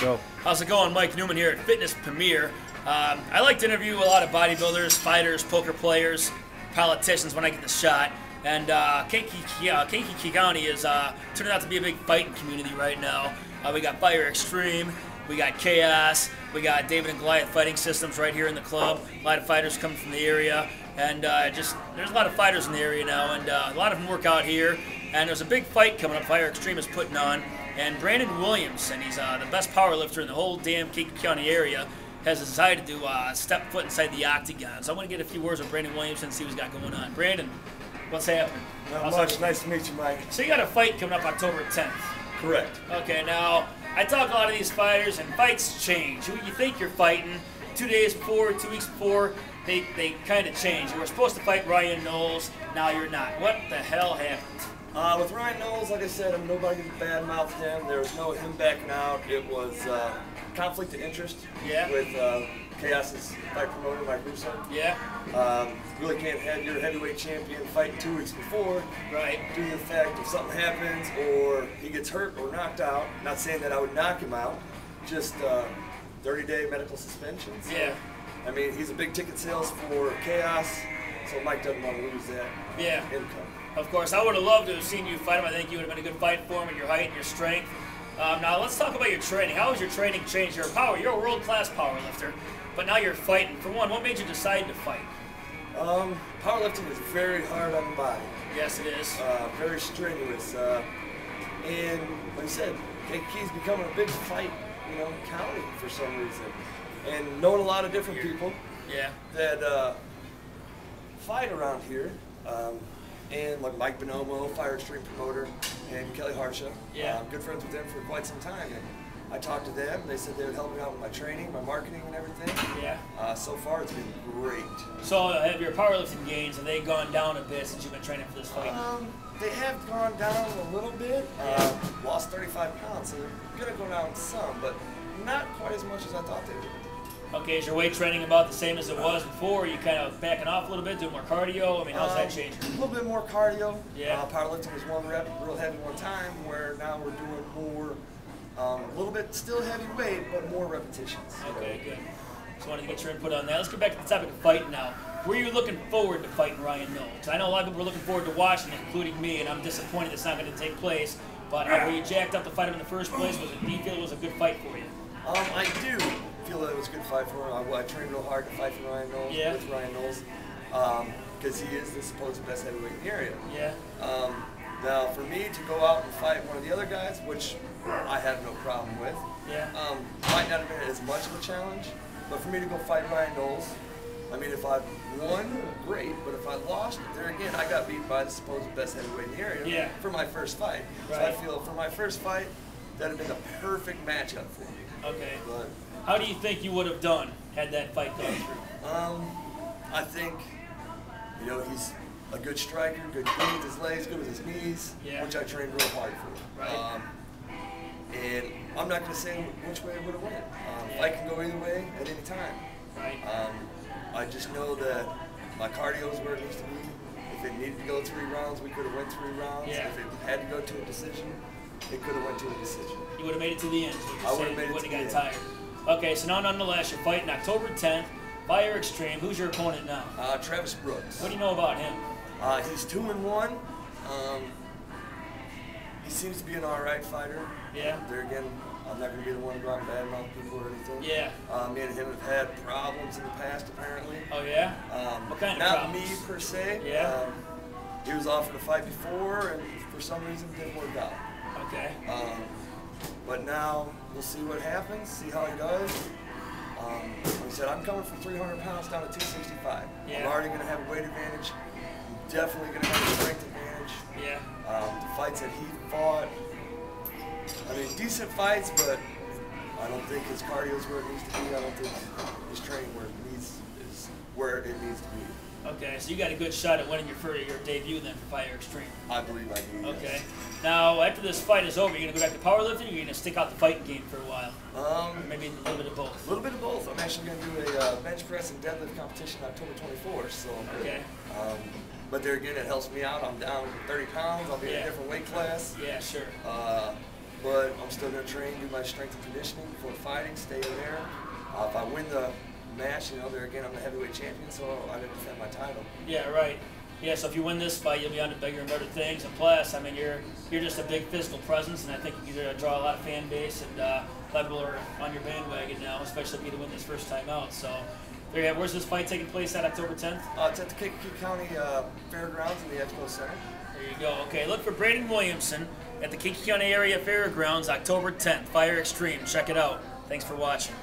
Go. How's it going? Mike Newman here at Fitness Premier. I like to interview a lot of bodybuilders, fighters, poker players, politicians when I get the shot. And Kankakee County is turning out to be a big fighting community right now. We got Fire Extreme, we got Chaos, we got David and Goliath Fighting Systems right here in the club. A lot of fighters coming from the area, and there's a lot of fighters in the area now, and a lot of them work out here. And there's a big fight coming up Fire Extreme is putting on, and Brandon Williamson, he's the best powerlifter in the whole damn Kankakee County area, has decided to step foot inside the octagon. So I want to get a few words with Brandon Williamson and see what's got going on. Brandon, what's happening? Not much. Nice to meet you, Mike. So you got a fight coming up October 10th. Correct. Okay, now, I talk to a lot of these fighters, and fights change. Who you think you're fighting 2 days before, 2 weeks before, they kind of change. You were supposed to fight Ryan Knowles, now you're not. What the hell happened? With Ryan Knowles, like I said, nobody bad-mouthed him. There was no him backing out. It was conflict of interest with Chaos's fight promoter, Mike Williamson. Yeah. Really can't have your heavyweight champion fighting 2 weeks before. Right. Due to the fact if something happens or he gets hurt or knocked out, not saying that I would knock him out, just 30-day medical suspensions. Yeah. I mean, he's a big ticket sales for Chaos, so Mike doesn't want to lose that income. Of course, I would have loved to have seen you fight him. I think you would have been a good fight for him at your height and your strength. Now let's talk about your training. How has your training changed? You're a world-class powerlifter, but now you're fighting. For one, what made you decide to fight? Powerlifting is very hard on the body. Yes, it is. Very strenuous. And like I said, Kankakee's becoming a big fight, county for some reason. And knowing a lot of different people that fight around here. And like Mike Bonomo, Fire Extreme promoter, and Kelly Harsha. I'm good friends with them for quite some time. And I talked to them. They said they would help me out with my training, my marketing, and everything. Yeah. So far, it's been great. So have your powerlifting gains, have they gone down a bit since you've been training for this fight? They have gone down a little bit. Lost 35 pounds, so they're going to go down some, but not quite as much as I thought they would. Okay, is your weight training about the same as it was before? Are you kind of backing off a little bit, doing more cardio? I mean, how's that changing? A little bit more cardio. Yeah. Powerlifting was one rep, real heavy one time, where now we're doing more, a little bit still heavy weight, but more repetitions. Okay, good. Just wanted to get your input on that. Let's get back to the topic of fighting now. Were you looking forward to fighting Ryan Knowles? I know a lot of people were looking forward to watching it, including me, and I'm disappointed it's not going to take place. But were you jacked up to fight him in the first place? Do you feel it was a good fight for you? I do feel that it was a good fight for him. I trained real hard to fight for Ryan Knowles, with Ryan Knowles, because he is the supposed best heavyweight in the area. Yeah. Now, for me to go out and fight one of the other guys, which I have no problem with, might not have been as much of a challenge, but for me to go fight Ryan Knowles, I mean, if I won, great, but if I lost, there again, I got beat by the supposed best heavyweight in the area for my first fight. Right. So I feel for my first fight, that would have been the perfect matchup for me. Okay. But how do you think you would have done had that fight gone through? I think, he's a good striker, good with his legs, good with his knees, which I trained real hard for. Right. And I'm not going to say which way it would have went. Fight can go either way at any time. Right. I just know that my cardio is where it needs to be. If it needed to go 3 rounds, we could have went 3 rounds. Yeah. If it had to go to a decision, it could have went to a decision. You would have made it to the end, so I would have made it to the end. You wouldn't have got tired. Okay, so now nonetheless, you're fighting October 10th, Fire Extreme. Who's your opponent now? Travis Brooks. What do you know about him? He's 2-1. He seems to be an alright fighter. Yeah. There again, I'm not going to be the one to go out and badmouth people or anything. Yeah. Me and him have had problems in the past, apparently. Oh, yeah? What kind of problems? Not me, per se. Yeah. He was offered a fight before, and for some reason it didn't work out. Okay. But now, we'll see what happens, see how he does. Like I said, I'm coming from 300 pounds down to 265. Yeah. I'm already going to have a weight advantage. I'm definitely going to have a strength advantage. Yeah. The fights that he fought, I mean, decent fights, but I don't think his cardio is where it needs to be. I don't think his training is where it needs to be. Okay, so you got a good shot at winning your debut then for Fire Extreme. I believe I do. Okay. Yes. Now, after this fight is over, you're going to go back to powerlifting, or you're going to stick out the fighting game for a while? Or maybe a little bit of both? A little bit of both. I'm actually going to do a bench press and deadlift competition October 24th. So, okay. But there again, it helps me out. I'm down 30 pounds. I'll be in a different weight class. Yeah, sure. but I'm still going to train, do my strength and conditioning before fighting, stay in there. If I win the match, there again, I'm the heavyweight champion, so I'm going to defend my title. Yeah, right. Yeah, so if you win this fight, you'll be on to bigger and better things. And plus, I mean, you're just a big physical presence, and I think you draw a lot of fan base, and a lot of people are on your bandwagon now, especially if you win this first time out. So there you have. Where's this fight taking place at October 10th? It's at the Kankakee County Fairgrounds in the Expo Center. There you go. Okay, look for Brandon Williamson at the Kankakee County Area Fairgrounds, October 10th. Fire Extreme. Check it out. Thanks for watching.